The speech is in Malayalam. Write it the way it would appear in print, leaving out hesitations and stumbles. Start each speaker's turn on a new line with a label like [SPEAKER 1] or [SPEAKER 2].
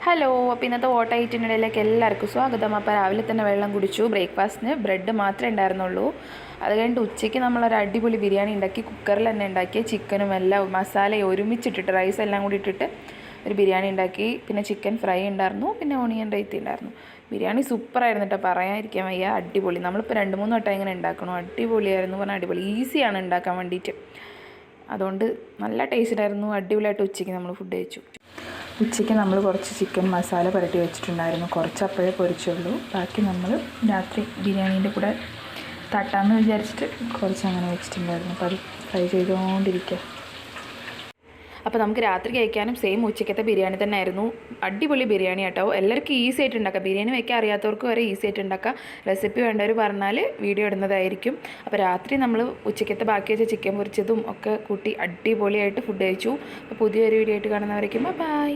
[SPEAKER 1] ഹലോ, അപ്പോൾ ഇന്നത്തെ ഓട്ട ഐറ്റിനിടയിലേക്ക് എല്ലാവർക്കും സ്വാഗതം. അപ്പോൾ രാവിലെ തന്നെ വെള്ളം കുടിച്ചു. ബ്രേക്ക്ഫാസ്റ്റിന് ബ്രെഡ് മാത്രമേ ഉണ്ടായിരുന്നുള്ളൂ. അത് കഴിഞ്ഞിട്ട് ഉച്ചയ്ക്ക് നമ്മളൊരു അടിപൊളി ബിരിയാണി ഉണ്ടാക്കി. കുക്കറിൽ തന്നെ ഉണ്ടാക്കി. ചിക്കനും എല്ലാം മസാല ഒരുമിച്ചിട്ടിട്ട് റൈസ് എല്ലാം കൂടി ഇട്ടിട്ട് ഒരു ബിരിയാണി ഉണ്ടാക്കി. പിന്നെ ചിക്കൻ ഫ്രൈ ഉണ്ടായിരുന്നു, പിന്നെ ഓണിയൻ റൈത്തി ഉണ്ടായിരുന്നു. ബിരിയാണി സൂപ്പറായിരുന്നു കേട്ടോ, പറയാതിരിക്കാൻ വയ്യ. അടിപൊളി. നമ്മളിപ്പോൾ 2-3 വട്ടം ഇങ്ങനെ ഉണ്ടാക്കണം. അടിപൊളിയായിരുന്നു പറഞ്ഞാൽ അടിപൊളി. ഈസിയാണ് ഉണ്ടാക്കാൻ വേണ്ടിയിട്ട്. അതുകൊണ്ട് നല്ല ടേസ്റ്റായിരുന്നു. അടിപൊളിയായിട്ട് ഉച്ചയ്ക്ക് നമ്മൾ ഫുഡ് കഴിച്ചു. ഉച്ചയ്ക്ക് നമ്മൾ കുറച്ച് ചിക്കൻ മസാല പുരട്ടി വെച്ചിട്ടുണ്ടായിരുന്നു. കുറച്ച് അപ്പോഴേ പൊരിച്ചുള്ളൂ. ബാക്കി നമ്മൾ രാത്രി ബിരിയാണീൻ്റെ കൂടെ തട്ടാമെന്ന് വിചാരിച്ചിട്ട് കുറച്ച് അങ്ങനെ വെച്ചിട്ടുണ്ടായിരുന്നു. അപ്പോൾ അത് ഫ്രൈ ചെയ്തുകൊണ്ടിരിക്കുക. അപ്പോൾ നമുക്ക് രാത്രി കഴിക്കാനും സെയിം ഉച്ചയ്ക്കത്തെ ബിരിയാണി തന്നെ ആയിരുന്നു. അടിപൊളി ബിരിയാണി കേട്ടോ. എല്ലാവർക്കും ഈസി ആയിട്ട് ഉണ്ടാക്കാം. ബിരിയാണി വയ്ക്കാൻ അറിയാത്തവർക്ക് വരെ ഈസി ആയിട്ട് ഉണ്ടാക്കാം. റെസിപ്പി വേണ്ടവർ പറഞ്ഞാൽ വീഡിയോ ഇടുന്നതായിരിക്കും. അപ്പോൾ രാത്രി നമ്മൾ ഉച്ചയ്ക്കത്തെ ബാക്കി വെച്ച ചിക്കൻ പൊരിച്ചതും ഒക്കെ കൂട്ടി അടിപൊളിയായിട്ട് ഫുഡ് കഴിച്ചു. അപ്പോൾ പുതിയൊരു വീഡിയോ ആയിട്ട് കാണുന്നവരേക്കും ബൈ.